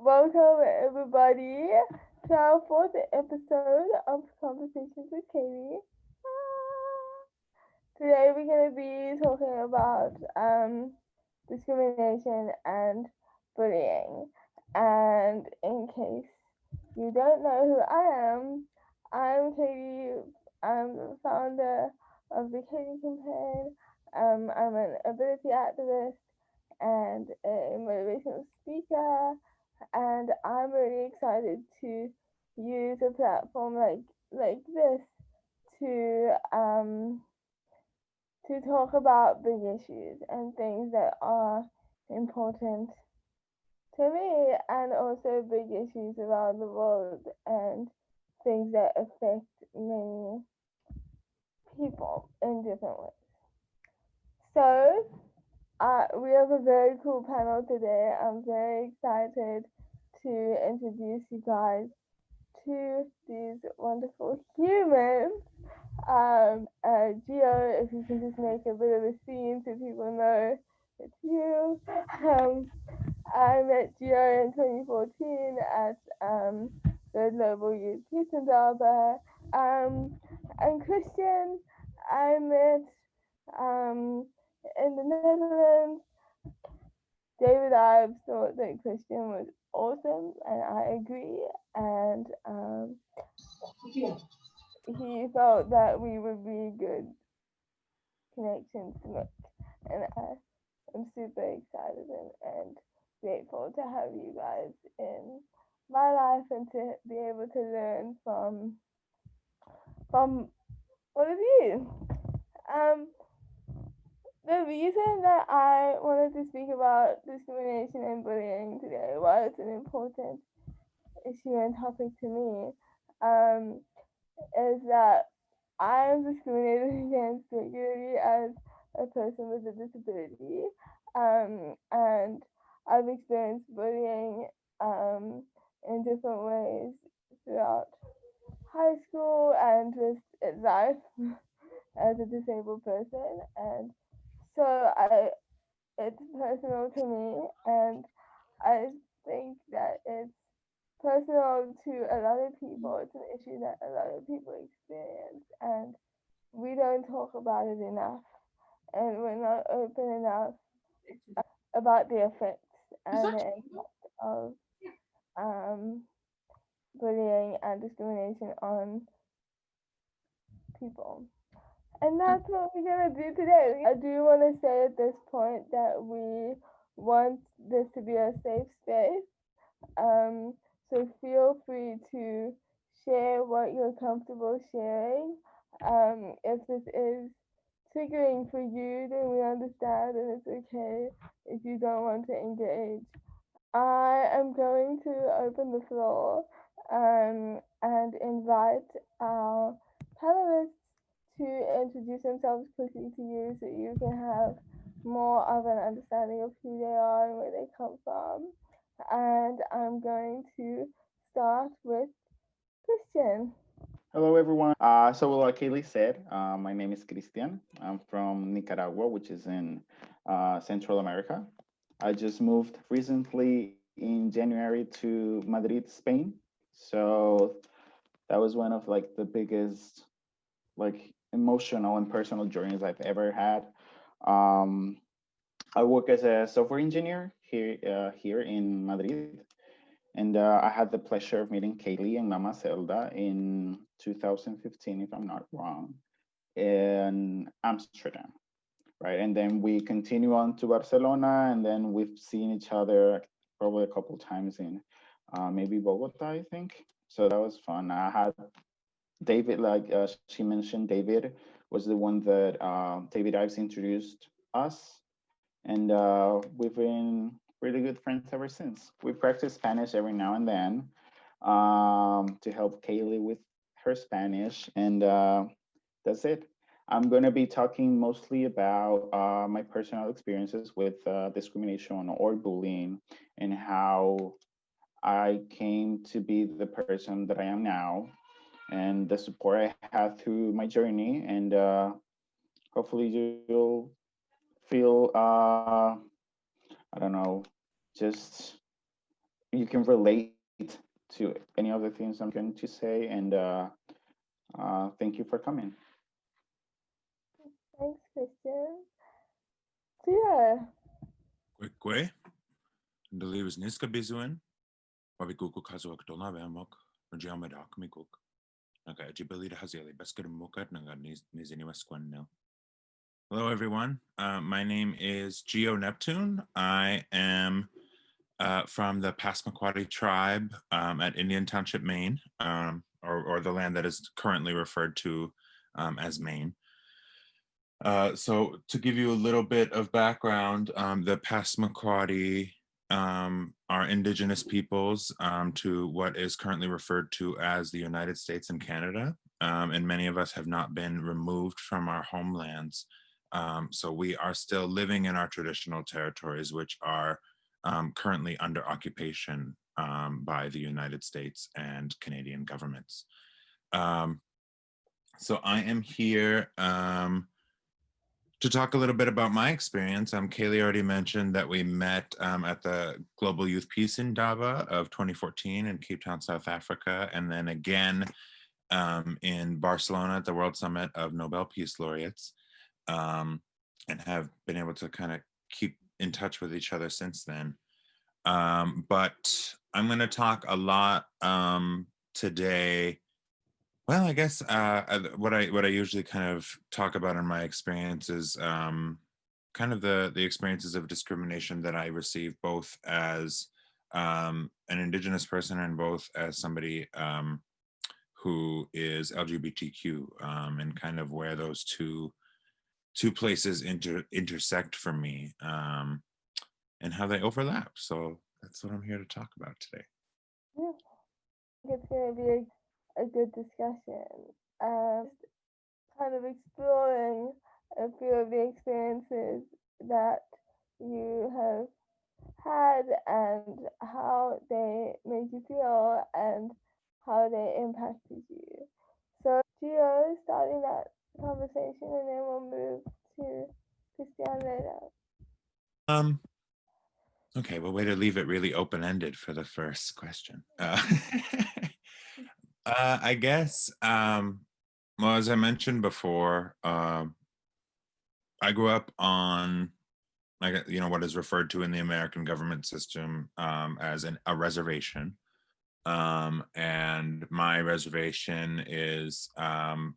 Welcome everybody to our fourth episode of Conversations with Chaeli. Today we're going to be talking about discrimination and bullying. And in case you don't know who I am, I'm Katie. I'm the founder of the Katie Campaign. I'm an ability activist and a motivational speaker, and I'm really excited to use a platform like this to talk about big issues and things that are important to me, and also big issues around the world and things that affect many people in different ways. So, we have a very cool panel today. I'm very excited to introduce you guys to these wonderful humans. Gio, if you can just make a bit of a scene so people know it's you. I met Gio in 2014 at the Global Youth Peace Endeavor. And Christian, I met in the Netherlands. David Ives thought that Christian was awesome, and I agree. And he felt that we would be good connections to make. And I'm super excited and grateful to have you guys in my life and to be able to learn from all of you. Um, the reason that I wanted to speak about discrimination and bullying today, why it's an important issue and topic to me, is that I am discriminated against regularly as a person with a disability, and I've experienced bullying in different ways throughout high school and just in life as a disabled person, and so it's personal to me, and I think that it's personal to a lot of people. It's an issue that a lot of people experience, and we don't talk about it enough, and we're not open enough about the effects and the impact of um, bullying and discrimination on people. And that's what we're gonna do today. I do want to say at this point that we want this to be a safe space. Um, so feel free to share what you're comfortable sharing. If this is triggering for you, then we understand and it's okay if you don't want to engage. I am going to open the floor and invite our panelists to introduce themselves quickly to you so you can have more of an understanding of who they are and where they come from. And I'm going to start with Christian. Hello, everyone. Like Kaylee said, my name is Christian. I'm from Nicaragua, which is in Central America. I just moved recently in January to Madrid, Spain. So that was one of like the biggest emotional and personal journeys I've ever had. Um, I work as a software engineer here in Madrid, and I had the pleasure of meeting Kaylee and Mama Zelda in 2015, if I'm not wrong, in Amsterdam, right? And then we continue on to Barcelona, and then we've seen each other probably a couple times in maybe Bogota, I think. So that was fun. I had David, she mentioned, David was the one that David Ives introduced us, and we've been really good friends ever since. We practice Spanish every now and then to help Kaylee with her Spanish, and that's it. I'm going to be talking mostly about my personal experiences with discrimination or bullying and how I came to be the person that I am now and the support I had through my journey. And hopefully you'll feel, I don't know, just you can relate to any of the things I'm going to say. And thank you for coming. Thanks, Christian. So yeah. Kwe, ndaliwas niska bizuin, wabikuku kazuak dolna vemok, njiamadak mikuk. Naka ejibelida hazili beskar mukat nanga nizini waskwanno. Hello, everyone. My name is Geo Neptune. I am from the Passamaquoddy tribe at Indian Township, Maine, or the land that is currently referred to as Maine. So to give you a little bit of background, the Passamaquoddy are indigenous peoples to what is currently referred to as the United States and Canada. And many of us have not been removed from our homelands. So we are still living in our traditional territories, which are currently under occupation by the United States and Canadian governments. So I am here to talk a little bit about my experience. Chaeli already mentioned that we met at the Global Youth Peace Indaba of 2014 in Cape Town, South Africa, and then again in Barcelona at the World Summit of Nobel Peace Laureates, and have been able to kind of keep in touch with each other since then. But I'm going to talk a lot today. Well, I guess what I usually kind of talk about in my experience is kind of the experiences of discrimination that I received both as an Indigenous person and both as somebody who is LGBTQ, and kind of where those two places intersect for me, and how they overlap. So that's what I'm here to talk about today. Yeah. It's going to be a good discussion. Kind of exploring a few of the experiences that you have had and how they made you feel and how they impacted you. So, Gio, starting that conversation, and then we'll move to Christian later. Okay, well, way to leave it really open-ended for the first question. I guess, well, as I mentioned before, I grew up on, like, what is referred to in the American government system as a reservation. And my reservation is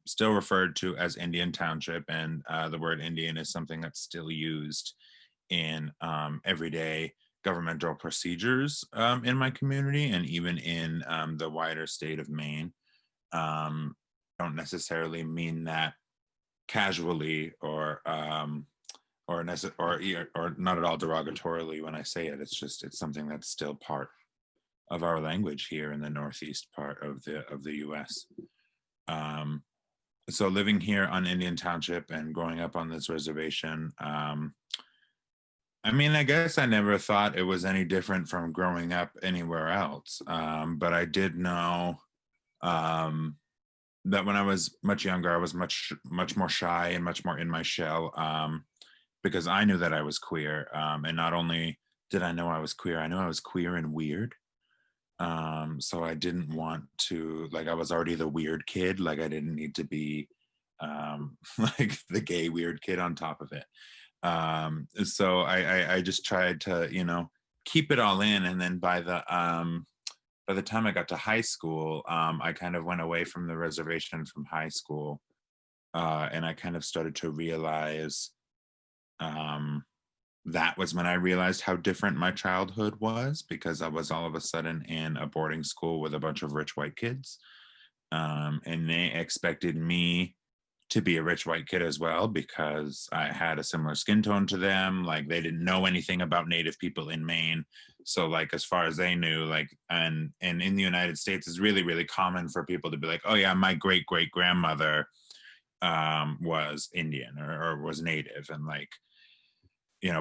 still referred to as Indian Township, and the word Indian is something that's still used in everyday governmental procedures in my community and even in the wider state of Maine. Don't necessarily mean that casually or not at all derogatorily when I say it. It's something that's still part of our language here in the northeast part of the U.S. So living here on Indian Township and growing up on this reservation, I mean, I guess I never thought it was any different from growing up anywhere else. But I did know that when I was much younger, I was much more shy and much more in my shell, because I knew that I was queer. And not only did I know I was queer, I knew I was queer and weird. So I didn't want to, like, I was already the weird kid. Like, I didn't need to be like the gay weird kid on top of it. So I just tried to, keep it all in. And then by the time I got to high school, I kind of went away from the reservation from high school. And I kind of started to realize that was when I realized how different my childhood was, because I was all of a sudden in a boarding school with a bunch of rich white kids. And they expected me to be a rich white kid as well, because I had a similar skin tone to them. Like, they didn't know anything about Native people in Maine. So, like, as far as they knew, like, and in the United States, it's really, really common for people to be like, oh yeah, my great grandmother was Indian or was Native. And, like,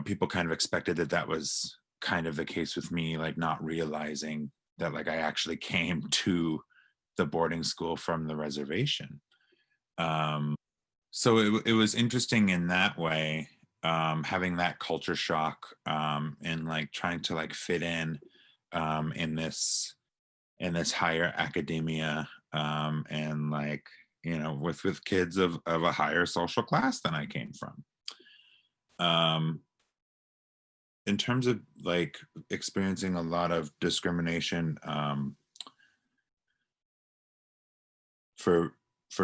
people kind of expected that was kind of the case with me, like, not realizing that, like, I actually came to the boarding school from the reservation. So it was interesting in that way, having that culture shock, and like trying to like fit in in this higher academia, and like, you know, with kids of a higher social class than I came from. In terms of like experiencing a lot of discrimination for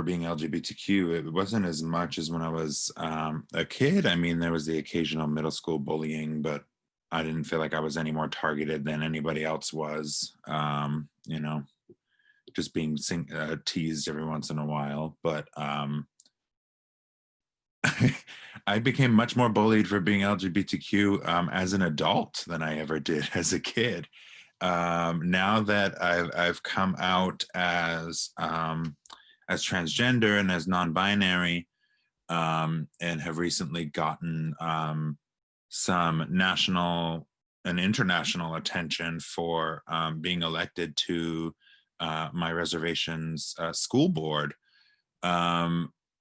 being LGBTQ, it wasn't as much as when I was a kid. I mean, there was the occasional middle school bullying, but I didn't feel like I was any more targeted than anybody else was. You know, just being teased every once in a while. But I became much more bullied for being LGBTQ as an adult than I ever did as a kid. Now that I've come out as transgender and as non-binary, and have recently gotten some national and international attention for being elected to my reservation's school board.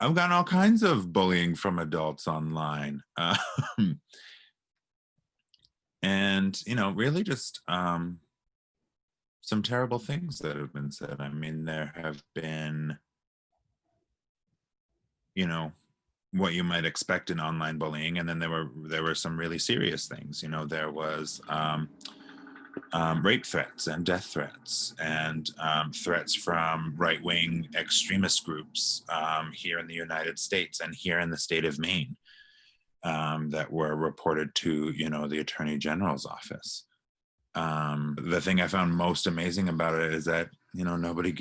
I've gotten all kinds of bullying from adults online. And, you know, really just some terrible things that have been said. I mean, there have been, you know, what you might expect in online bullying, and then there were some really serious things. You know, there was rape threats and death threats, and threats from right-wing extremist groups here in the United States and here in the state of Maine, that were reported to, you know, the Attorney General's office. The thing I found most amazing about it is that, you know, nobody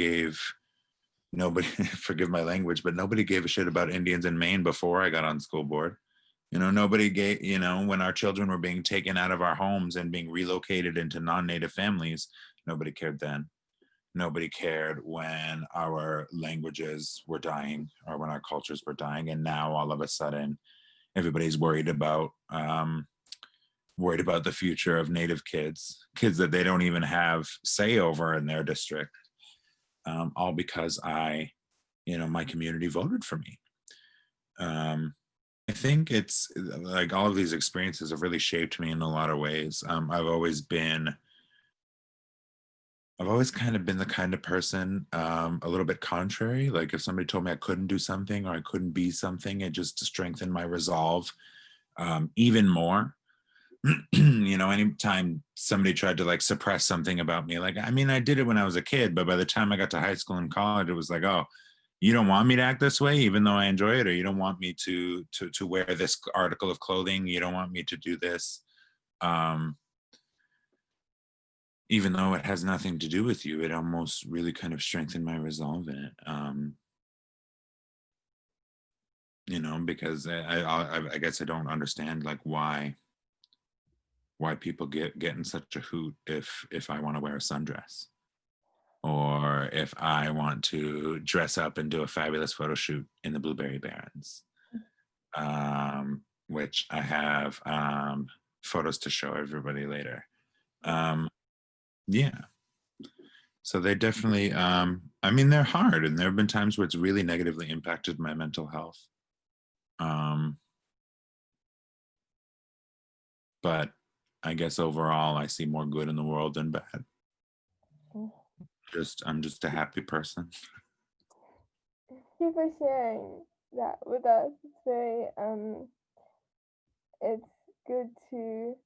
forgive my language, but nobody gave a shit about Indians in Maine before I got on school board. You know, nobody gave, you know, when our children were being taken out of our homes and being relocated into non-native families, nobody cared then. Nobody cared when our languages were dying or when our cultures were dying. And now all of a sudden, everybody's worried about the future of Native kids that they don't even have say over in their district. All because my community voted for me. I think it's like all of these experiences have really shaped me in a lot of ways. I've always kind of been the kind of person, a little bit contrary. Like if somebody told me I couldn't do something or I couldn't be something, it just strengthened my resolve even more. You know, anytime somebody tried to like suppress something about me, like, I mean, I did it when I was a kid, but by the time I got to high school and college, it was like, oh, you don't want me to act this way, even though I enjoy it, or you don't want me to wear this article of clothing. You don't want me to do this, even though it has nothing to do with you. It almost really kind of strengthened my resolve in it. You know, because I guess I don't understand like why people get in such a hoot if I want to wear a sundress, or if I want to dress up and do a fabulous photo shoot in the Blueberry Barrens, which I have photos to show everybody later. Yeah. So they definitely, I mean, they're hard, and there have been times where it's really negatively impacted my mental health. But I guess overall, I see more good in the world than bad. I'm just a happy person. Thank you for sharing that with us. It's very, it's good to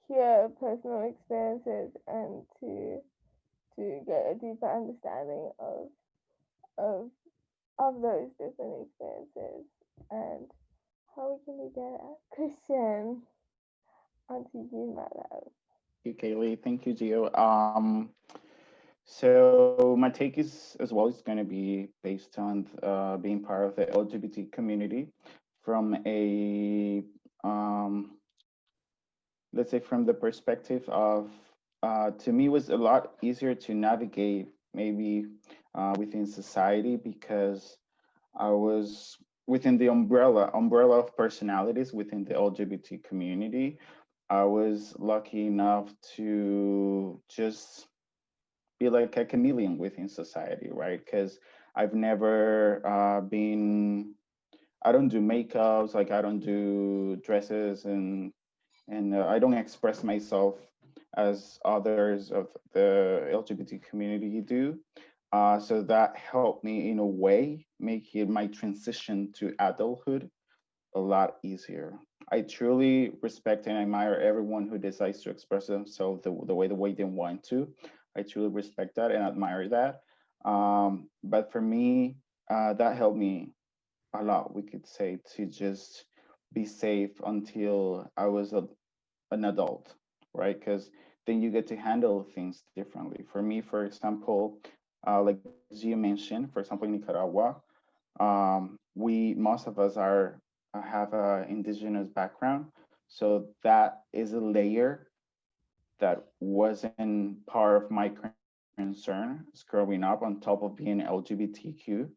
hear personal experiences and to get a deeper understanding of those different experiences and how we can be better. Christian, onto you, my love. Thank you, Chaeli. Thank you, Gio. So my take is as well is going to be based on being part of the LGBT community from a let's say from the perspective of to me it was a lot easier to navigate maybe within society because I was within the umbrella of personalities within the LGBT community. I was lucky enough to just be like a chameleon within society, right? Because I've never I don't do makeups, like I don't do dresses, and I don't express myself as others of the LGBT community do. So that helped me in a way make it my transition to adulthood a lot easier. I truly respect and admire everyone who decides to express themselves the way they want to. I truly respect that and admire that. But for me, that helped me a lot, we could say, to just be safe until I was an adult, right? Because then you get to handle things differently. For me, for example, like as you mentioned, for example, in Nicaragua, we most of us are have a indigenous background, so that is a layer that wasn't part of my concern growing up on top of being LGBTQ,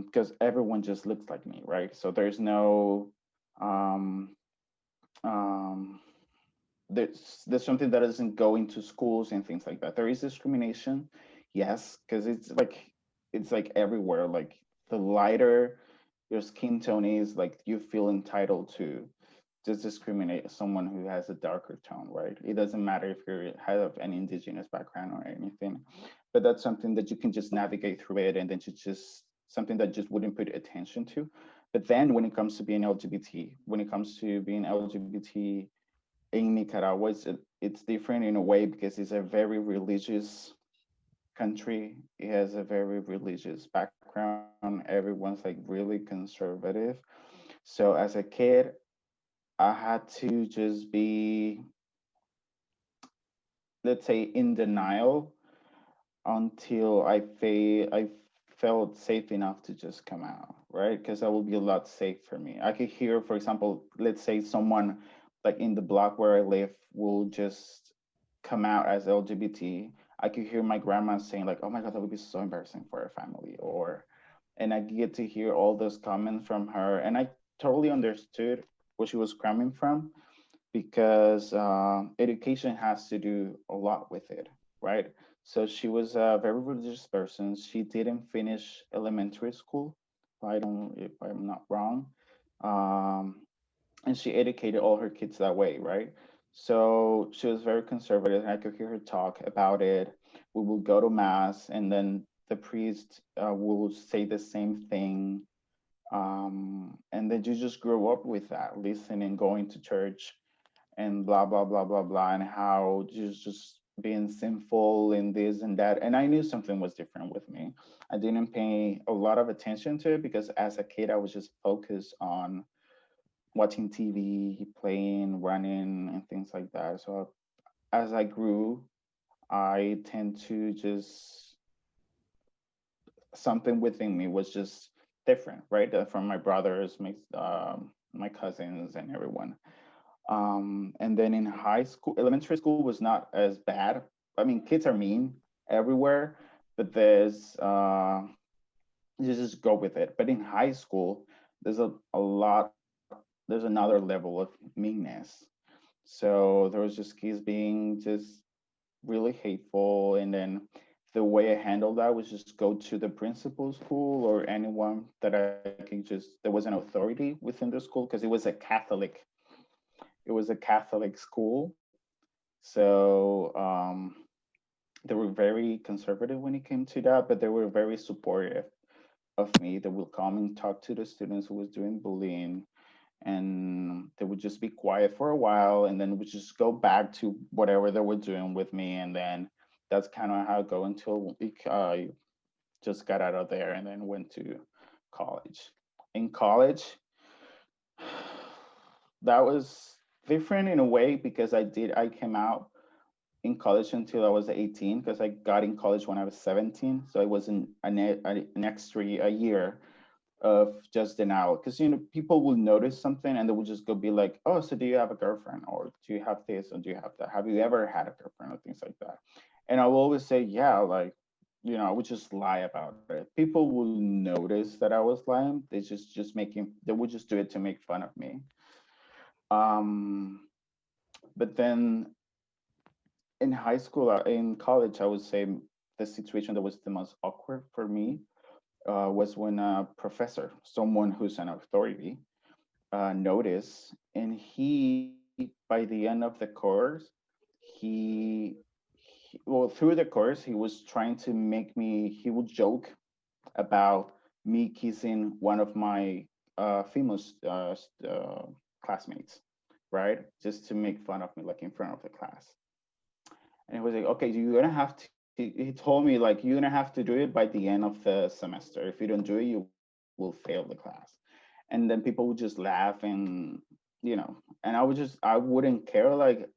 because everyone just looks like me, right? So there's no um, um, there's something that doesn't go into schools and things like that. There is discrimination, yes, because it's like everywhere. Like the lighter your skin tone is, like you feel entitled to just discriminate someone who has a darker tone, right? It doesn't matter if you have an indigenous background or anything, but that's something that you can just navigate through it, and then you just something that just wouldn't put attention to. But then when it comes to being LGBT, when it comes to being LGBT in Nicaragua, it's different in a way because it's a very religious country. It has a very religious background. Everyone's like really conservative. So as a kid, I had to just be, let's say, in denial until I felt safe enough to just come out, right? Because that will be a lot safe for me. I could hear, for example, let's say someone like in the block where I live will just come out as LGBT. I could hear my grandma saying like, "Oh my God, that would be so embarrassing for our family," or, and I get to hear all those comments from her, and I totally understood where she was coming from because education has to do a lot with it, right? So she was a very religious person. She didn't finish elementary school, if I'm not wrong, um, and she educated all her kids that way, right? So she was very conservative, and I could hear her talk about it. We will go to mass, and then the priest will say the same thing, and then you just grow up with that, listening, going to church, and blah blah blah blah blah, and how just being sinful and this and that. And I knew something was different with me. I didn't pay a lot of attention to it because as a kid I was just focused on watching TV, playing, running, and things like that. So as I grew, I tend to just something within me was just different, right? From my brothers, my cousins, and everyone. And then in high school, elementary school was not as bad. I mean, kids are mean everywhere, but you just go with it. But in high school, there's a lot, there's another level of meanness. So there was just kids being just really hateful. And then the way I handled that was just go to the principal school or anyone that I could just, there was an authority within the school because it was a Catholic school. So they were very conservative when it came to that, but they were very supportive of me. They would come and talk to the students who was doing bullying, and they would just be quiet for a while, and then would just go back to whatever they were doing with me, and then that's kind of how it go until I just got out of there and then went to college. In college, that was different in a way because I came out in college until I was 18 because I got in college when I was 17. So it was an extra a year of just denial because people will notice something and they will just go be like, oh, so do you have a girlfriend, or do you have this, or do you have that, have you ever had a girlfriend, or things like that. And I will always say, yeah, like, I would just lie about it. People will notice that I was lying. They would just do it to make fun of me. um but then in high school, in college, I would say the situation that was the most awkward for me was when a professor, someone who's an authority, noticed, and he, by the end of the course, he Well, through the course, he was trying to make me, he would joke about me kissing one of my female classmates, right? Just to make fun of me, like in front of the class. And he was like, okay, you're gonna have to, he told me, like, you're gonna have to do it by the end of the semester. If you don't do it, you will fail the class. And then people would just laugh and, and I wouldn't care. Like,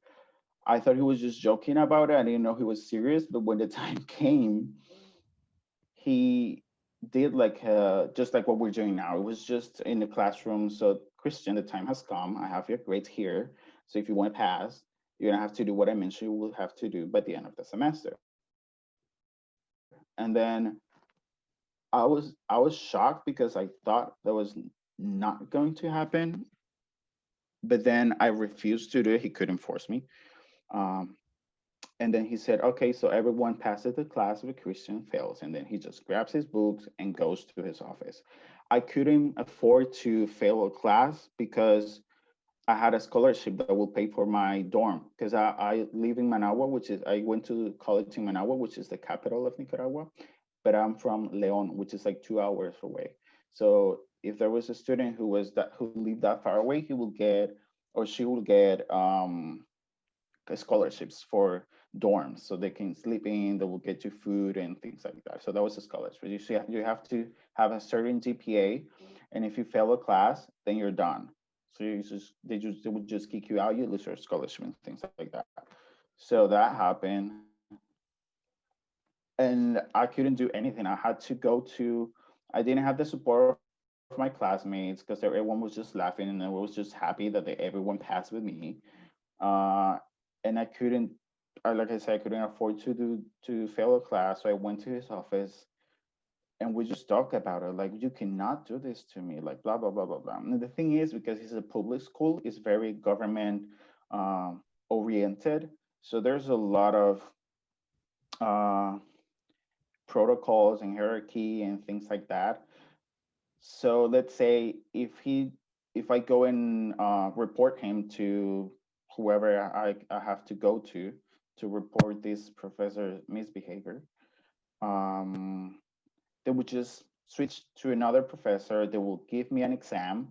I thought he was just joking about it. I didn't know he was serious. But when the time came, he did like just like what we're doing now. It was just in the classroom. So, Christian, the time has come. I have your grades here. So if you want to pass, you're gonna have to do what I mentioned you will have to do by the end of the semester. And then I was shocked because I thought that was not going to happen. But then I refused to do it. He couldn't force me. Um, and then he said, okay, so everyone passes the class if Christian fails. And then he just grabs his books and goes to his office. I couldn't afford to fail a class because I had a scholarship that will pay for my dorm. Because I live in Managua, I went to college in Managua, which is the capital of Nicaragua. But I'm from Leon, which is like 2 hours away. So if there was a student who lived that far away, he will get or she will get scholarships for dorms so they can sleep in, they will get you food and things like that. So that was a scholarship. You have to have a certain GPA, and if you fail a class, then you're done. So they would just kick you out, you lose your scholarship and things like that. So that happened. And I couldn't do anything. I didn't have the support of my classmates because everyone was just laughing and I was just happy that everyone passed with me. Uh, and I couldn't, like I said, I couldn't afford to fail a class. So I went to his office and we just talked about it. Like, you cannot do this to me, like blah blah blah blah blah. And the thing is, because it's a public school, it's very government oriented. So there's a lot of uh, protocols and hierarchy and things like that. So let's say if I go and report him to whoever I have to go to report this professor misbehavior, um, they would just switch to another professor. They will give me an exam,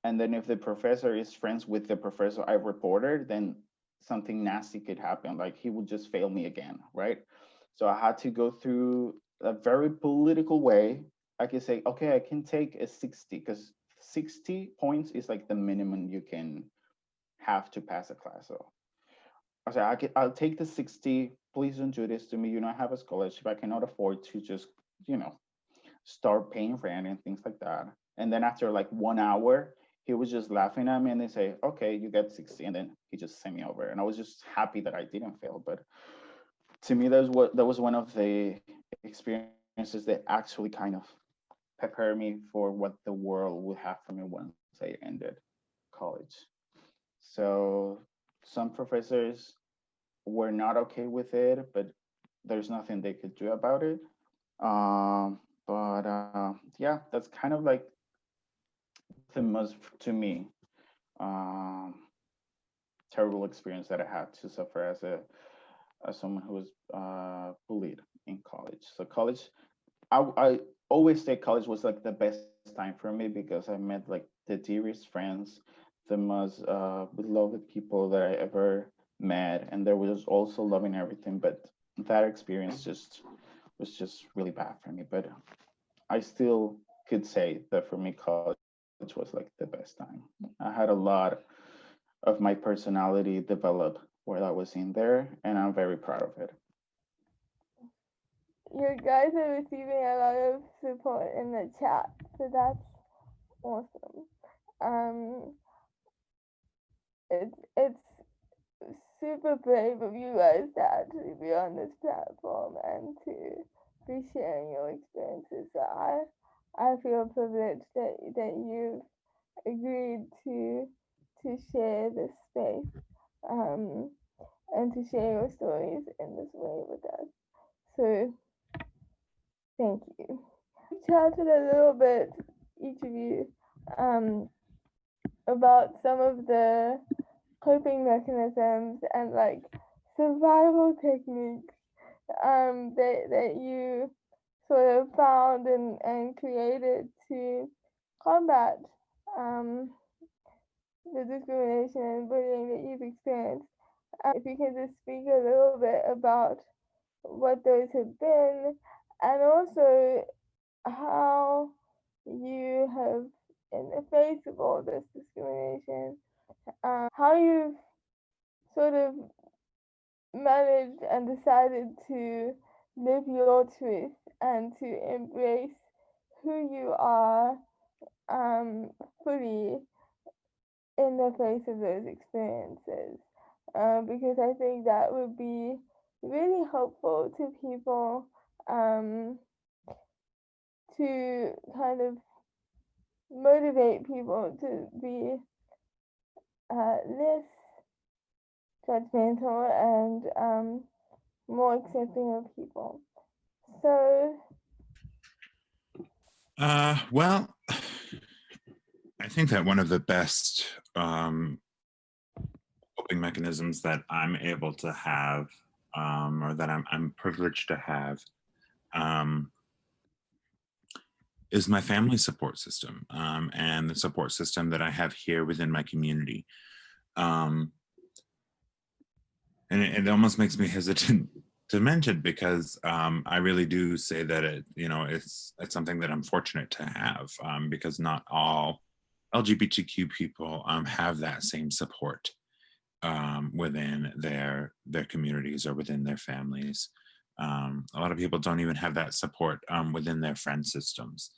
and then if the professor is friends with the professor I reported, then something nasty could happen. Like, he would just fail me again, right? So I had to go through a very political way. I could say, okay, I can take a 60 because 60 points is like the minimum you can have to pass a class. So I said, I'll take the 60. Please don't do this to me. I have a scholarship. I cannot afford to just, you know, start paying rent and things like that. And then after like 1 hour, he was just laughing at me and they say, okay, you get 60. And then he just sent me over. And I was just happy that I didn't fail. But to me, that was one of the experiences that actually kind of prepared me for what the world would have for me once I ended college. So some professors were not okay with it, but there's nothing they could do about it. But yeah, that's kind of like the most, to me, um, terrible experience that I had to suffer as someone who was bullied in college. So college, I always say college was like the best time for me because I met like the dearest friends, the most beloved people that I ever met, and there was also love in everything. But that experience just was just really bad for me. But I still could say that for me, college was like the best time. I had a lot of my personality develop while I was in there, and I'm very proud of it. You guys are receiving a lot of support in the chat, so that's awesome. It's super brave of you guys to actually be on this platform and to be sharing your experiences. So I feel privileged that you've agreed to share this space and to share your stories in this way with us. So thank you. Chatted a little bit, each of you, about some of the coping mechanisms and like survival techniques that you sort of found and created to combat the discrimination and bullying that you've experienced. If you can just speak a little bit about what those have been, and also how you have, in the face of all this discrimination, how you've sort of managed and decided to live your truth and to embrace who you are fully in the face of those experiences. Because I think that would be really helpful to people to kind of motivate people to be less judgmental and more accepting of people. So, well, I think that one of the best coping mechanisms that I'm able to have, or that I'm privileged to have, is my family support system, and the support system that I have here within my community. And it almost makes me hesitant to mention, because I really do say that it's something that I'm fortunate to have, because not all LGBTQ people have that same support within their communities or within their families. A lot of people don't even have that support within their friend systems.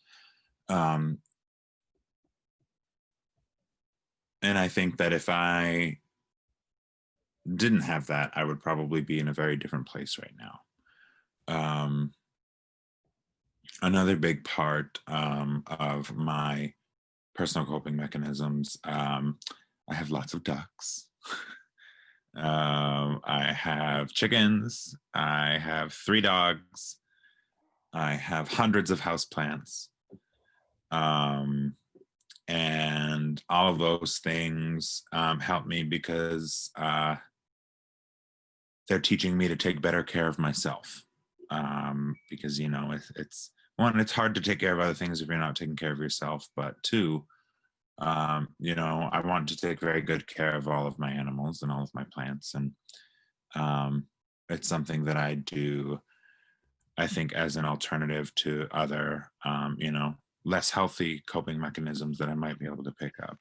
And I think that if I didn't have that, I would probably be in a very different place right now. Another big part of my personal coping mechanisms, I have lots of ducks. I have chickens. I have 3 dogs. I have hundreds of houseplants. And all of those things help me, because they're teaching me to take better care of myself. Because, it's one, it's hard to take care of other things if you're not taking care of yourself. But 2, I want to take very good care of all of my animals and all of my plants. And it's something that I do, I think, as an alternative to other, less healthy coping mechanisms that I might be able to pick up.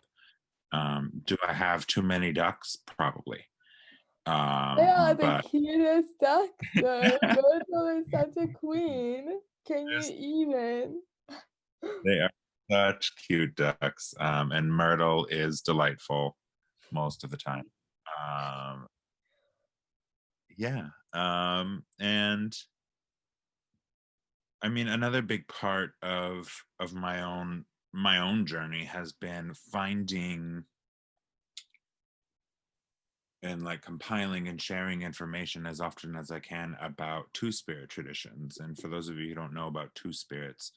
Do I have too many ducks? Probably. they are the but cutest ducks, though. Myrtle is such a queen. Can you Yes. even? They are such cute ducks, and Myrtle is delightful most of the time. Yeah, and I mean, another big part of my own journey has been finding and like compiling and sharing information as often as I can about Two-Spirit traditions. And for those of you who don't know about Two-Spirits,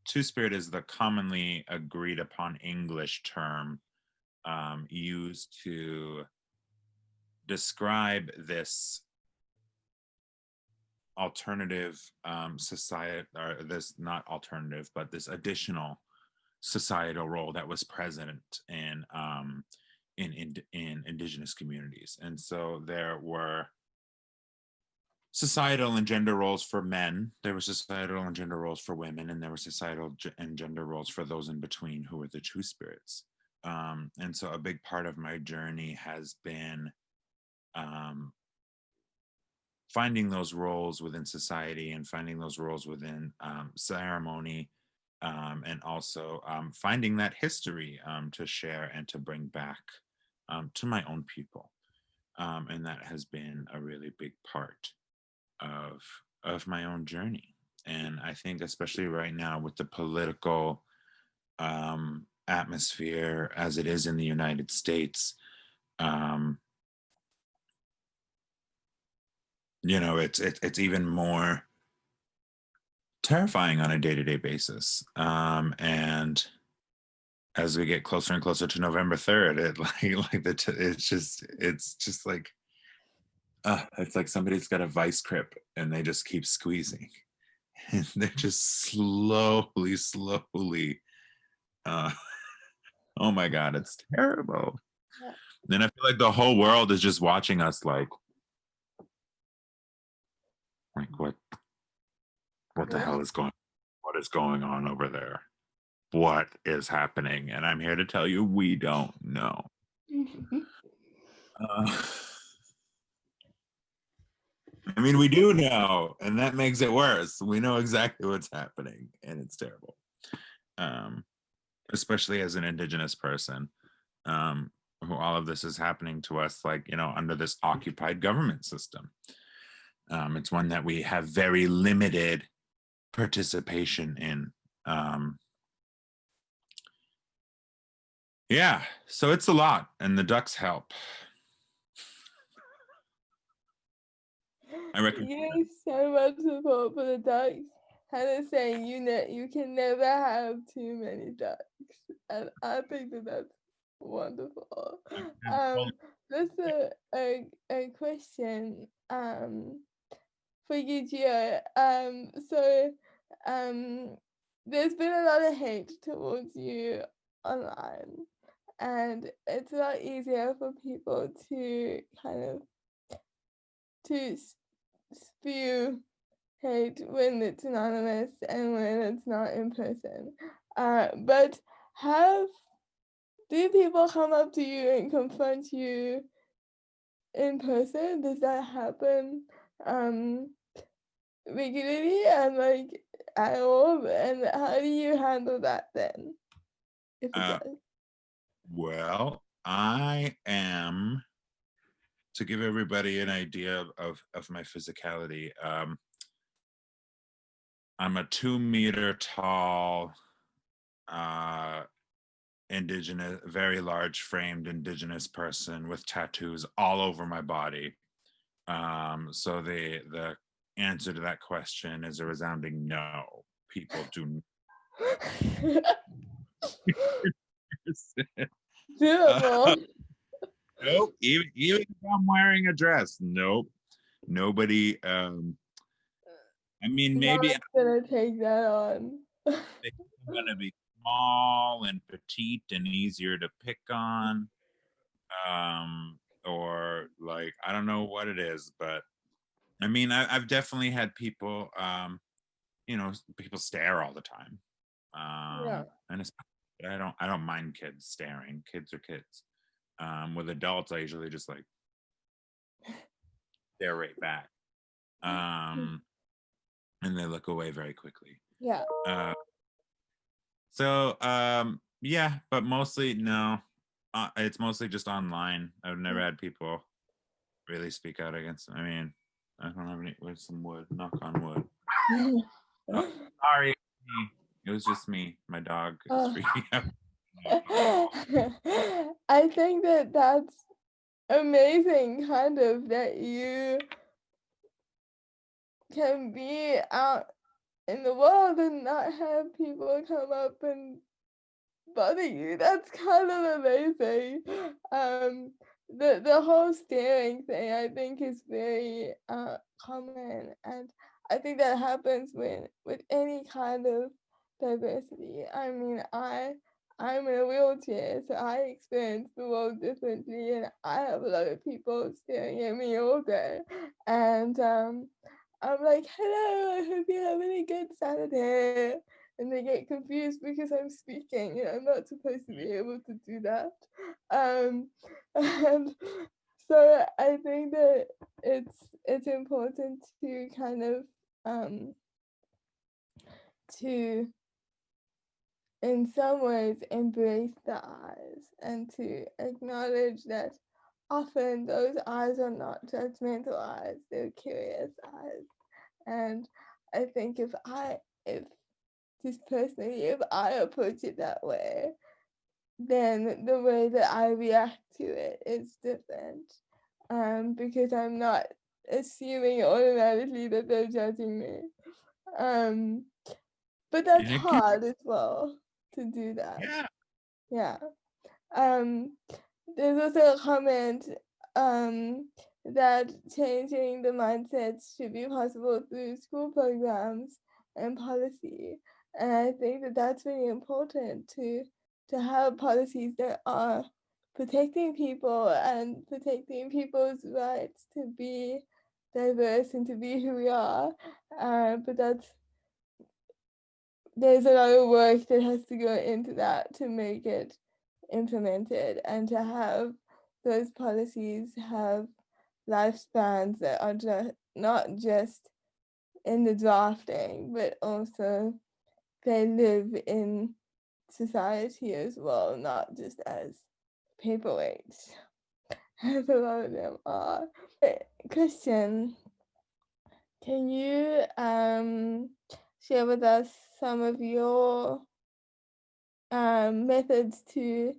Two-Spirit is the commonly agreed upon English term used to describe this alternative society, or this not alternative, but this additional societal role that was present in indigenous communities. And so there were societal and gender roles for men, there were societal and gender roles for women, and there were societal and gender roles for those in between, who were the Two-Spirits. And so a big part of my journey has been finding those roles within society and finding those roles within ceremony, and also finding that history to share and to bring back to my own people. And that has been a really big part of my own journey. And I think especially right now with the political atmosphere as it is in the United States, it's even more terrifying on a day-to-day basis. And as we get closer and closer to November 3rd, it's just like It's like somebody's got a vice grip and they just keep squeezing. And they're just slowly, uh, oh my God, it's terrible. Yeah. Then I feel like the whole world is just watching us like what the hell is what is going on over there? What is happening? And I'm here to tell you, we don't know. I mean, we do know, and that makes it worse. We know exactly what's happening, and it's terrible. Especially as an Indigenous person, who all of this is happening to us, like, you know, under this occupied government system. It's one that we have very limited participation in. Yeah, so it's a lot, and the ducks help. I recommend Getting so much support for the ducks. Hannah's saying you can never have too many ducks, and I think that's wonderful. That's a question for you, Gio. There's been a lot of hate towards you online, and it's a lot easier for people to kind of to spew hate when it's anonymous and when it's not in person. But do people come up to you and confront you in person? Does that happen regularly and like at all? And how do you handle that then? If it does? Well, I am, to give everybody an idea of my physicality, I'm a 2 meter tall, Indigenous, very large framed Indigenous person with tattoos all over my body. So the answer to that question is a resounding no. People do. Nope. Even if I'm wearing a dress, nope. Nobody. I mean, maybe I'm gonna take that on. I'm gonna be small and petite and easier to pick on, or like I don't know what it is, but I mean, I've definitely had people, you know, people stare all the time, Yeah. and it's, I don't mind kids staring. Kids are kids. With adults, I usually just like stare right back, and they look away very quickly. Yeah. So yeah, but mostly no. It's mostly just online. I've never had people really speak out against. I mean, I don't have any. Where's some wood? Knock on wood. Oh, sorry, it was just me. My dog is freaking out. I think that's amazing, kind of, that you can be out in the world and not have people come up and bother you. That's kind of amazing. The whole staring thing, I think, is very common, and I think that happens with any kind of diversity. I mean, I'm in a wheelchair, so I experience the world differently, and I have a lot of people staring at me all day, and I'm like, hello, I hope you're having a good Saturday. And they get confused because I'm speaking and I'm not supposed to be able to do that. And so I think that it's important to kind of to in some ways embrace the eyes and to acknowledge that often those eyes are not judgmental eyes, they're curious eyes. And I think if just personally, if I approach it that way, then the way that I react to it is different. Because I'm not assuming automatically that they're judging me. But that's hard as well to do that. Yeah. Yeah. There's also a comment that changing the mindsets should be possible through school programs and policy. And I think that that's really important to have policies that are protecting people and protecting people's rights to be diverse and to be who we are. But there's a lot of work that has to go into that to make it implemented and to have those policies have lifespans that are not just in the drafting, but also they live in society as well, not just as paperweights, as a lot of them are. Christian, can you share with us some of your methods to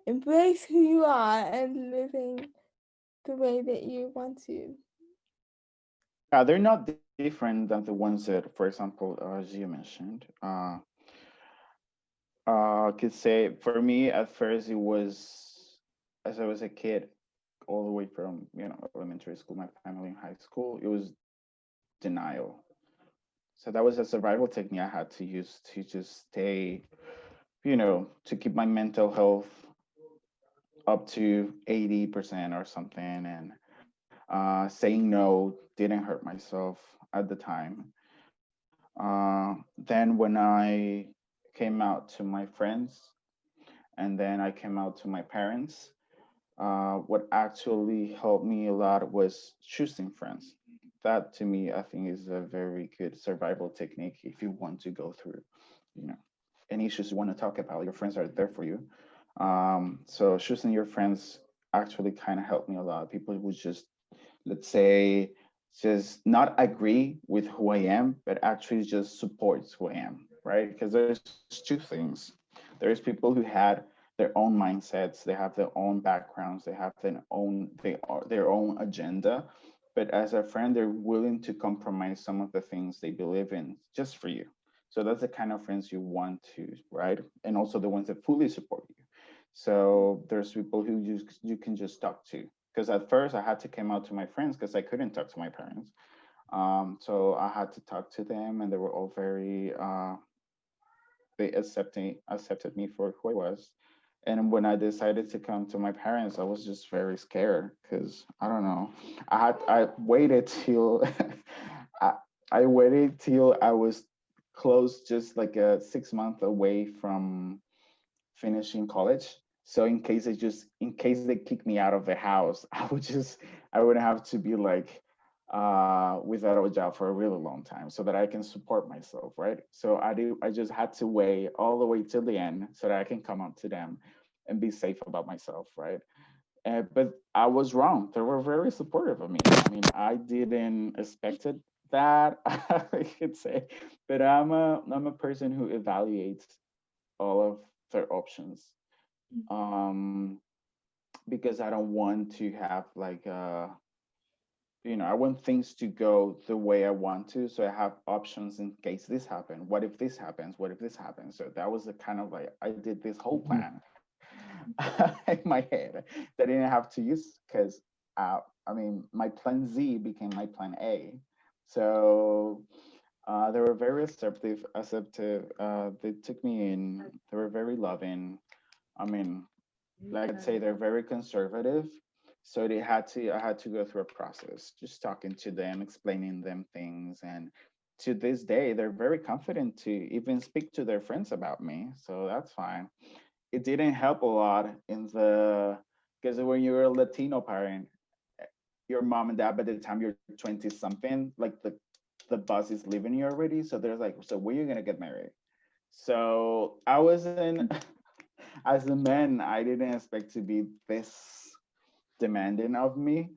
embrace who you are and living the way that you want to? They're not different than the ones that, for example, as you mentioned. Could say for me at first it was, as I was a kid, all the way from elementary school, my family in high school, it was denial. So that was a survival technique I had to use to just stay, to keep my mental health up to 80% or something. And saying no didn't hurt myself at the time. Then when I came out to my friends and then I came out to my parents, what actually helped me a lot was choosing friends. That to me, I think is a very good survival technique if you want to go through, you know, any issues you want to talk about. Your friends are there for you. So choosing your friends actually kind of helped me a lot. People would just, let's say, just not agree with who I am, but actually just supports who I am, right? Because there's two things. There's people who had their own mindsets, they have their own backgrounds, they have their own agenda. But as a friend, they're willing to compromise some of the things they believe in just for you. So that's the kind of friends you want to, right? And also the ones that fully support you. So there's people who you can just talk to, because at first I had to come out to my friends because I couldn't talk to my parents. So I had to talk to them, and they were all very they accepted me for who I was. And when I decided to come to my parents, I was just very scared because I don't know. I waited till I, I waited till I was close, just like a 6 month away from finishing college. So in case they kick me out of the house, I would have to be like without a job for a really long time so that I can support myself, right? So I just had to wait all the way till the end so that I can come up to them and be safe about myself, right? But I was wrong. They were very supportive of me. I mean, I didn't expect it that I could say, but I'm a person who evaluates all of their options, um, because I don't want to have like I want things to go the way I want to, so I have options in case this happens. What if this happens? What if this happens? So that was the kind of like I did this whole plan in my head that I didn't have to use because I mean my plan Z became my plan A. So they were very acceptive. They took me in. They were very loving. I mean, like I'd say they're very conservative. So I had to go through a process, just talking to them, explaining them things. And to this day, they're very confident to even speak to their friends about me. So that's fine. It didn't help a lot because when you're a Latino parent, your mom and dad, by the time you're 20 something, like the bus is leaving you already. So they're like, so when are you gonna get married? So I wasn't as a man, I didn't expect to be this demanding of me,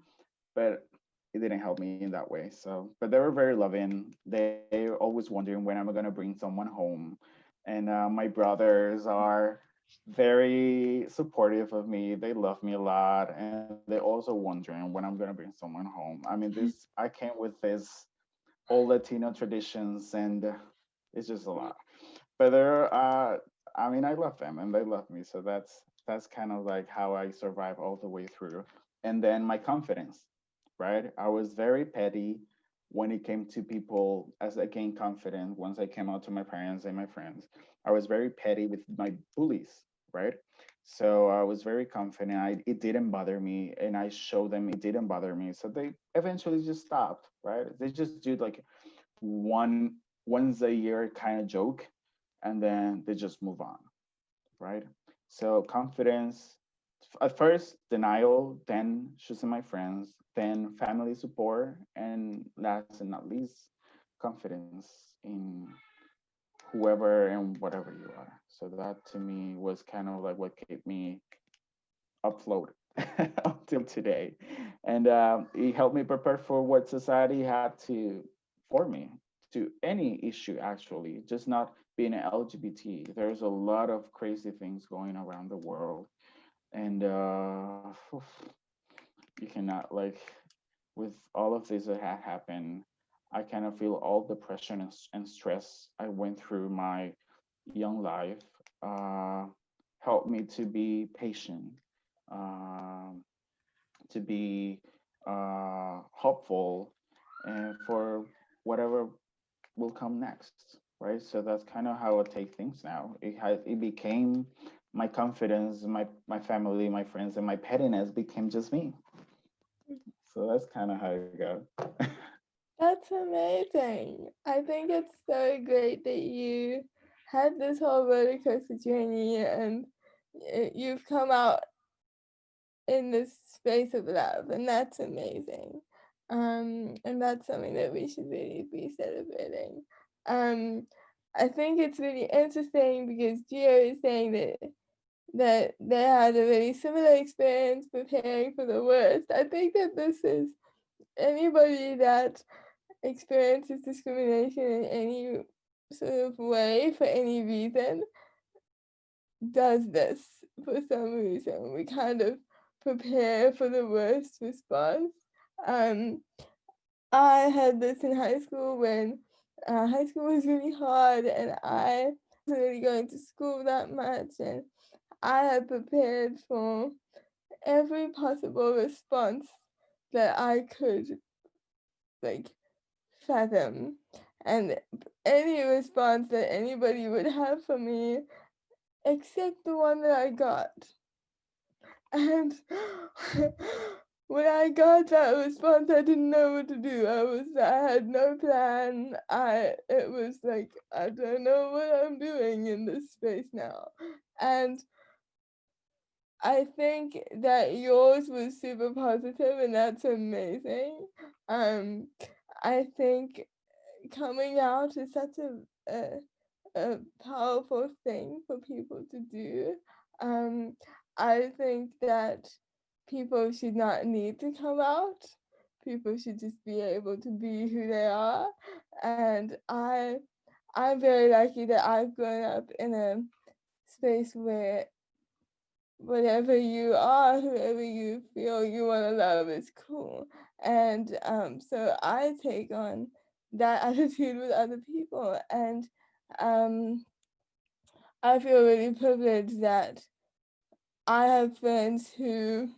but it didn't help me in that way. So, but they were very loving. They're always wondering when I'm gonna bring someone home, and my brothers are very supportive of me. They love me a lot, and they're also wondering when I'm gonna bring someone home. I mean, this I came with this old Latino traditions, and it's just a lot. But I mean, I love them and they love me. So that's kind of like how I survive all the way through. And then my confidence. right? I was very petty when it came to people. As I gained confidence, once I came out to my parents and my friends, I was very petty with my bullies, right? So I was very confident. It didn't bother me, and I showed them it didn't bother me. So they eventually just stopped, right? They just do like once a year kind of joke, and then they just move on, right? So confidence, at first denial, then choosing my friends, then family support, and last and not least, confidence in whoever and whatever you are. So that to me was kind of like what kept me afloat until today, and it helped me prepare for what society had to for me to any issue actually, just not being an LGBT. There's a lot of crazy things going around the world, and you cannot like with all of this that had happened. I kind of feel all the pressure and stress I went through my young life uh, helped me to be patient, um, to be hopeful, and for whatever will come next, right? So that's kind of how I take things now. It became my confidence, my family, my friends, and my pettiness became just me. So that's kind of how it goes. That's amazing. I think it's so great that you had this whole roller coaster journey and you've come out in this space of love, and that's amazing. And that's something that we should really be celebrating. I think it's really interesting because Gio is saying that they had a really similar experience preparing for the worst. I think that this is anybody that experiences discrimination in any sort of way for any reason does this for some reason. We kind of prepare for the worst response. Um, I had this in high school when high school was really hard and I wasn't really going to school that much, and I had prepared for every possible response that I could like fathom, and any response that anybody would have for me except the one that I got. And when I got that response, I didn't know what to do. I had no plan. It was like, I don't know what I'm doing in this space now. And I think that yours was super positive, and that's amazing. I think coming out is such a powerful thing for people to do. I think that people should not need to come out. People should just be able to be who they are. And I'm very lucky that I've grown up in a space where whatever you are, whoever you feel you want to love is cool. And so I take on that attitude with other people. And I feel really privileged that I have friends who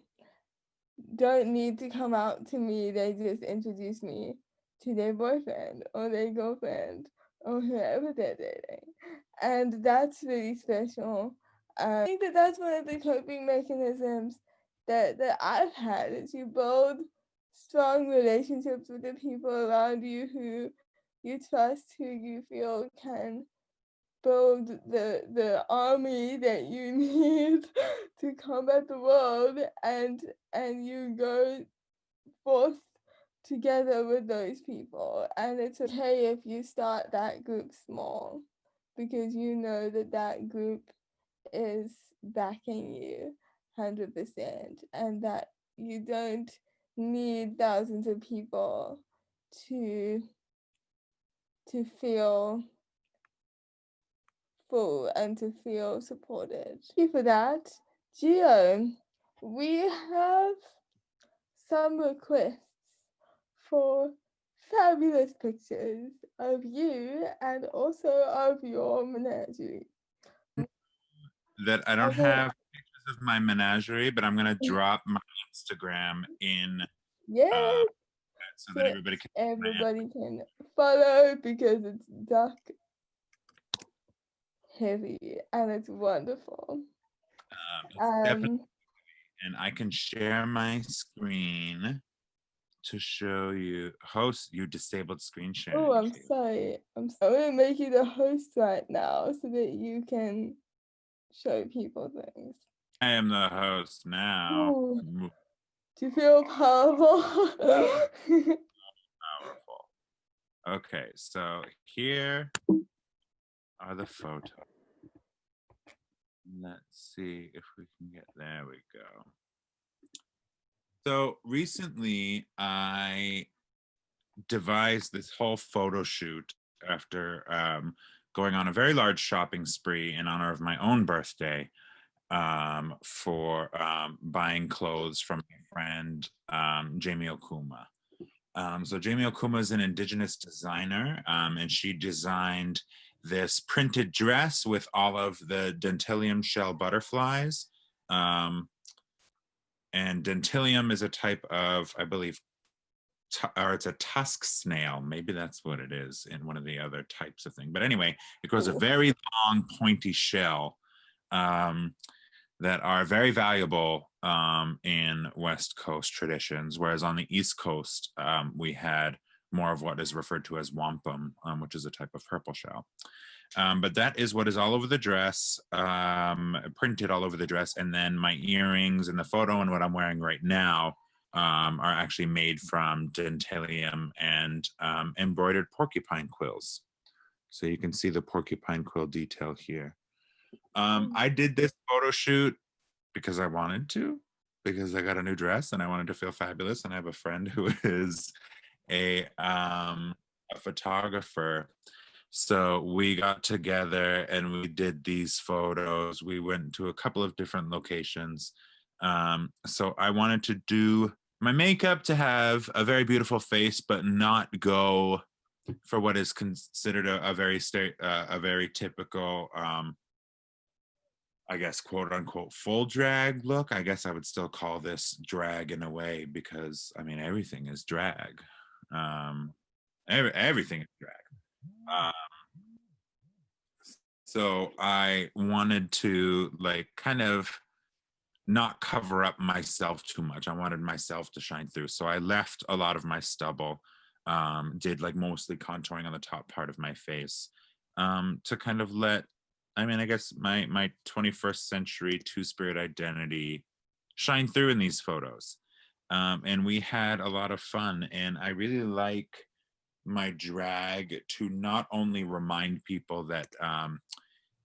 don't need to come out to me. They just introduce me to their boyfriend or their girlfriend or whoever they're dating. And that's really special. I think that that's one of the coping mechanisms that I've had is you build strong relationships with the people around you who you trust, who you feel can build the army that you need to combat the world, and you go forth together with those people. And it's okay if you start that group small because you know that that group is backing you 100%, and that you don't need thousands of people to feel full and to feel supported. Thank you for that. Gio, we have some requests for fabulous pictures of you and also of your menagerie. That I don't Okay. have pictures of my menagerie, but I'm gonna drop my Instagram in Yes. so that everybody can. Everybody can follow because it's dark, heavy, and it's wonderful. It's definitely, and I can share my screen to show you. Host, you disabled screen sharing. Oh, I'm sorry. I'm gonna make you the host right now so that you can show people things. I am the host now. Ooh. Do you feel powerful? Powerful. Okay, so here are the photos. Let's see if we can get, there we go. So recently I devised this whole photo shoot after going on a very large shopping spree in honor of my own birthday for buying clothes from my friend Jamie Okuma. So Jamie Okuma is an indigenous designer, and she designed this printed dress with all of the dentilium shell butterflies. And dentilium is a type of, I believe, or it's a tusk snail. Maybe that's what it is in one of the other types of thing. But anyway, it grows a very long, pointy shell that are very valuable in West Coast traditions, whereas on the East Coast, we had more of what is referred to as wampum, which is a type of purple shell. But that is what is all over the dress, printed all over the dress. And then my earrings and the photo and what I'm wearing right now are actually made from dentilium and embroidered porcupine quills. So you can see the porcupine quill detail here. I did this photo shoot because I wanted to, because I got a new dress and I wanted to feel fabulous. And I have a friend who is a photographer. So we got together and we did these photos. We went to a couple of different locations. So I wanted to do my makeup to have a very beautiful face, but not go for what is considered a very typical, I guess, quote unquote, full drag look. I guess I would still call this drag in a way because, I mean, everything is drag. Everything is drag. So I wanted to like kind of not cover up myself too much. I wanted myself to shine through. So I left a lot of my stubble, did like mostly contouring on the top part of my face to kind of let, I mean, I guess my 21st century two-spirit identity shine through in these photos. And we had a lot of fun. And I really like my drag to not only remind people that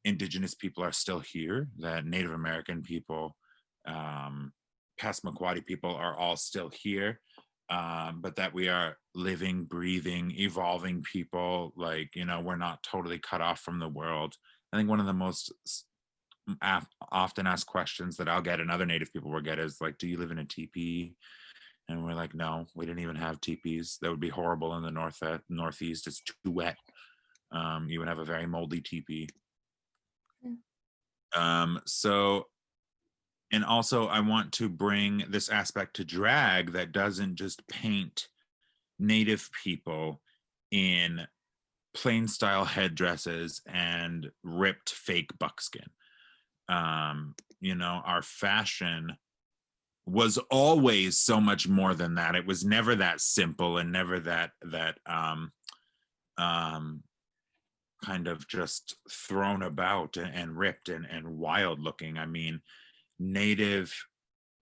Indigenous people are still here, that Native American people, Passamaquoddy people are all still here, but that we are living, breathing, evolving people. Like, you know, we're not totally cut off from the world. I think one of the most often asked questions that I'll get and other Native people will get is like, do you live in a teepee? And we're like, no, we didn't even have teepees. That would be horrible in the Northeast. It's too wet. You would have a very moldy teepee. So, and also I want to bring this aspect to drag that doesn't just paint Native people in plain style headdresses and ripped fake buckskin. You know, our fashion was always so much more than that. It was never that simple and never that kind of just thrown about and ripped and wild looking. I mean, Native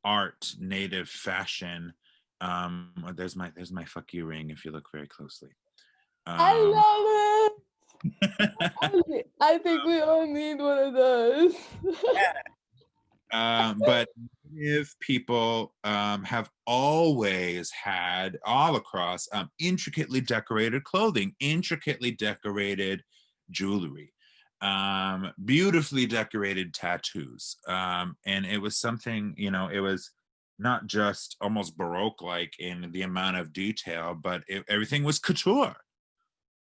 art, Native fashion. There's my fuck you ring if you look very closely. I love it. I think we all need one of those. But Native people have always had all across intricately decorated clothing, intricately decorated jewelry, beautifully decorated tattoos. And it was something, you know, it was not just almost Baroque like in the amount of detail, but everything was couture.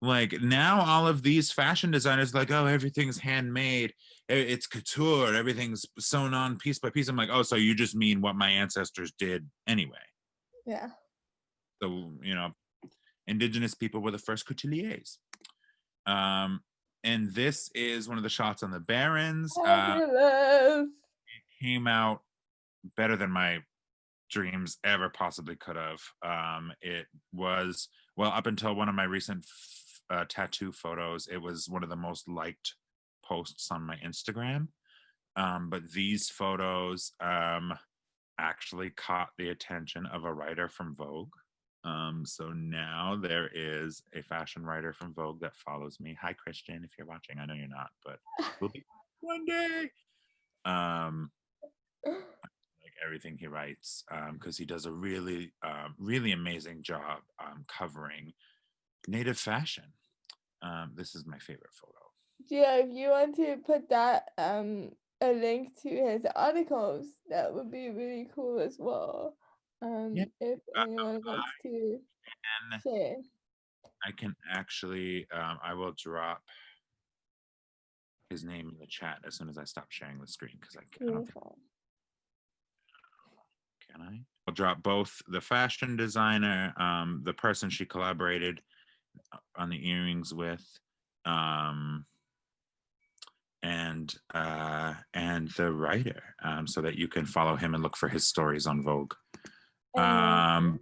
Like now all of these fashion designers like, oh, everything's handmade, it's couture, everything's sewn on piece by piece. I'm like, oh, so you just mean what my ancestors did anyway. Yeah. So, indigenous people were the first couturiers. And this is one of the shots on the Barrens. Fabulous. Came out better than my dreams ever possibly could have. It was, well, up until one of my recent tattoo photos, it was one of the most liked posts on my Instagram. But these photos actually caught the attention of a writer from Vogue. So now there is a fashion writer from Vogue that follows me. Hi, Christian, if you're watching. I know you're not, but we'll be one day. Like everything he writes, because he does a really, really amazing job covering Native fashion. This is my favorite photo. Yeah, if you want to put that a link to his articles, that would be really cool as well. Yeah. If anyone wants to share. I can actually, I will drop his name in the chat as soon as I stop sharing the screen, because I don't think, can I? I'll drop both the fashion designer, the person she collaborated on the earrings with, and the writer, so that you can follow him and look for his stories on Vogue. Had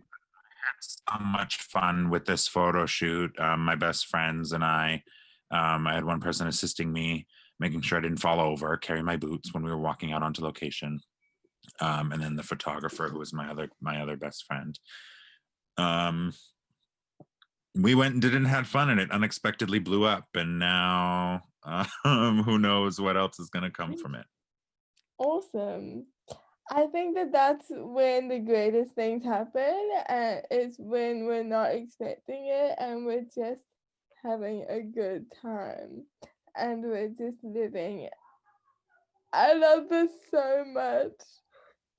so much fun with this photo shoot. My best friends and I had one person assisting me, making sure I didn't fall over, carry my boots when we were walking out onto location, and then the photographer, who was my other best friend. We went and did it and had fun, and it unexpectedly blew up, and now who knows what else is going to come from it. Awesome. I think that that's when the greatest things happen, and it's when we're not expecting it and we're just having a good time and we're just living. I love this so much.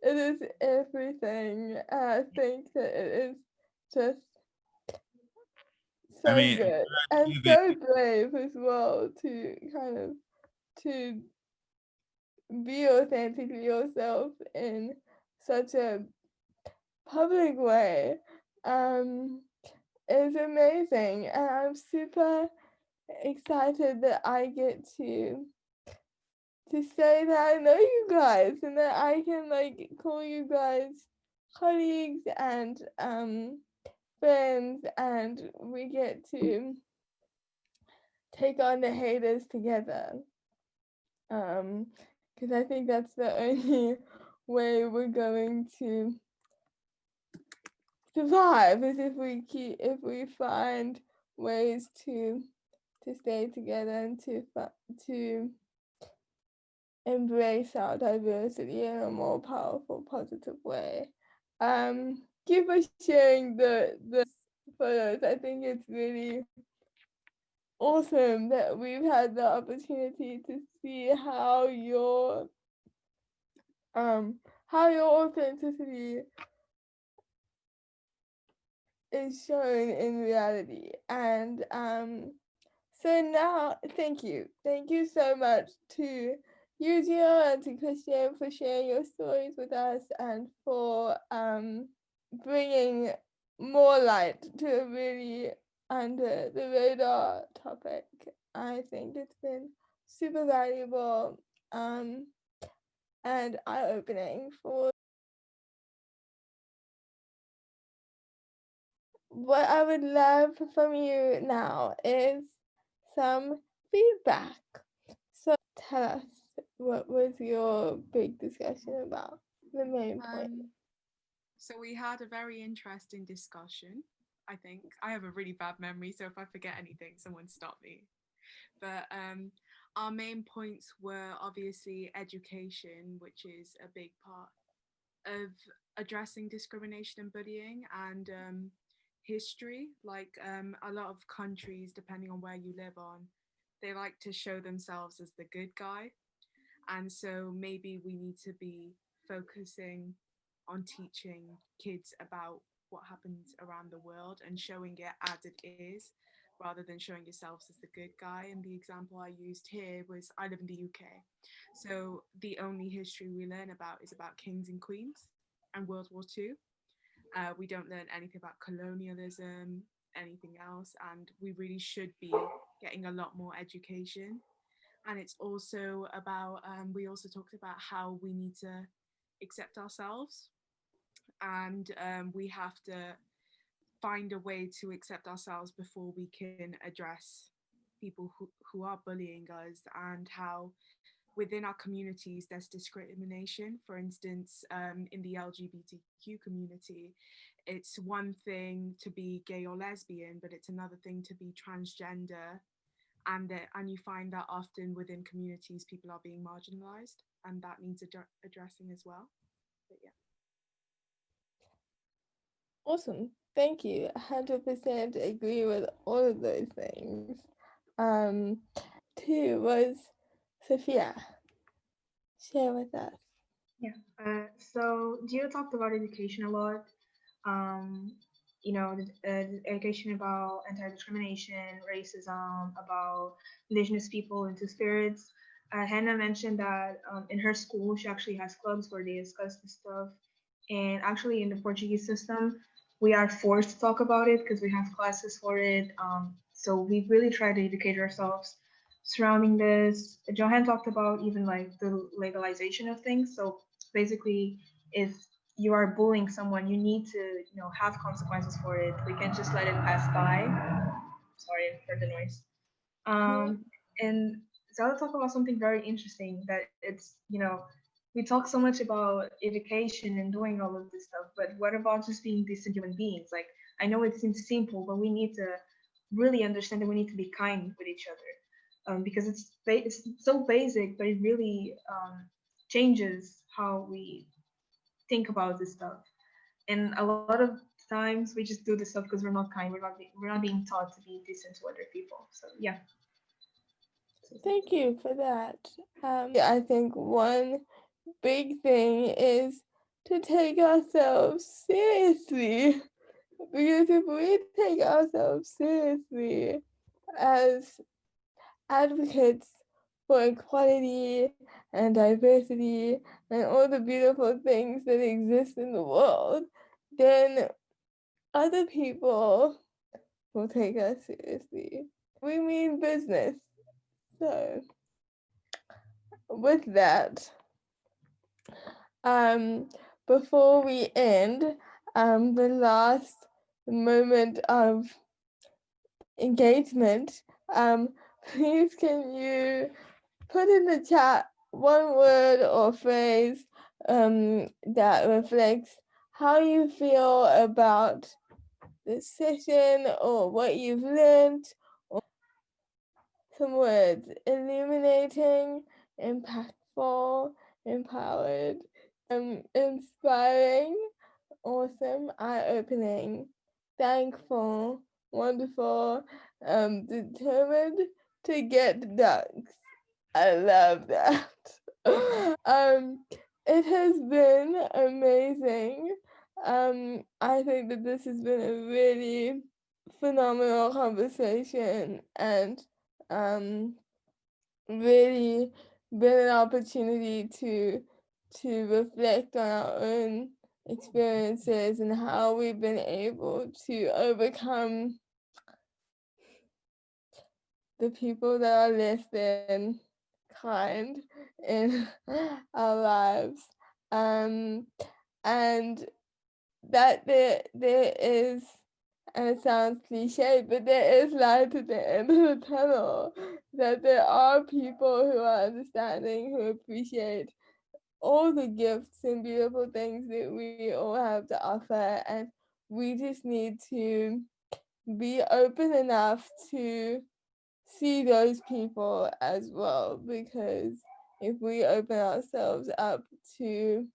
It is everything. I think that it is just so good and so brave as well to kind of to be authentically yourself in such a public way. Is amazing, and I'm super excited that I get to say that I know you guys and that I can like call you guys colleagues and friends, and we get to take on the haters together. Because I think that's the only way we're going to survive, is if we find ways to stay together and to embrace our diversity in a more powerful, positive way. Keep us sharing the photos. I think it's really awesome that we've had the opportunity to see how your authenticity is shown in reality. And so now, thank you so much to you, Gio, and to Christian for sharing your stories with us and for bringing more light to a really under the radar topic. I think it's been super valuable and eye-opening for what I would love from you now is some feedback. So tell us, what was your big discussion about? The main point. So we had a very interesting discussion. I think I have a really bad memory, so if I forget anything, someone stop me. But our main points were obviously education, which is a big part of addressing discrimination and bullying, and history. Like a lot of countries, depending on where you live on, they like to show themselves as the good guy. And so maybe we need to be focusing on teaching kids about what happens around the world and showing it as it is, rather than showing yourselves as the good guy. And the example I used here was, I live in the UK. So the only history we learn about is about kings and queens and World War II. We don't learn anything about colonialism, anything else, and we really should be getting a lot more education. And it's also about, we also talked about how we need to accept ourselves, and we have to find a way to accept ourselves before we can address people who are bullying us, and how within our communities there's discrimination. For instance, in the LGBTQ community, it's one thing to be gay or lesbian, but it's another thing to be transgender, and you find that often within communities people are being marginalized, and that needs addressing as well. But yeah. Awesome. Thank you. 100% agree with all of those things. Um, Two was Sophia. Share with us. Yeah. So Gio talked about education a lot. Um, education about anti-discrimination, racism, about indigenous people and two spirits. Hannah mentioned that in her school she actually has clubs where they discuss this stuff. And actually, in the Portuguese system, we are forced to talk about it because we have classes for it. So we really try to educate ourselves surrounding this. Johan talked about even like the legalization of things. So basically, if you are bullying someone, you need to, have consequences for it. We can't just let it pass by. Sorry for the noise. And Zala talked about something very interesting, that it's, we talk so much about education and doing all of this stuff, but what about just being decent human beings? Like, I know it seems simple, but we need to really understand that we need to be kind with each other, because it's so basic, but it really changes how we think about this stuff. And a lot of times we just do this stuff because we're not kind. We're not being taught to be decent to other people. So yeah. Thank you for that. I think one big thing is to take ourselves seriously. Because if we take ourselves seriously as advocates for equality and diversity and all the beautiful things that exist in the world, then other people will take us seriously. We mean business. So, with that, before we end, the last moment of engagement, please can you put in the chat one word or phrase that reflects how you feel about this session or what you've learned, or some words: illuminating, impactful, empowered, inspiring, awesome, eye-opening, thankful, wonderful, determined to get ducks. I love that. It has been amazing. I think that this has been a really phenomenal conversation, and really been an opportunity to reflect on our own experiences and how we've been able to overcome the people that are less than kind in our lives, and that there is, and it sounds cliche, but there is light at the end of the tunnel, that there are people who are understanding, who appreciate all the gifts and beautiful things that we all have to offer, and we just need to be open enough to see those people as well, because if we open ourselves up to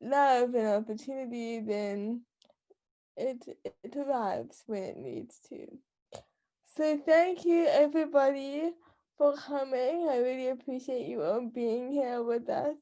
love and opportunity, then it arrives when it needs to. So thank you everybody for coming. I really appreciate you all being here with us.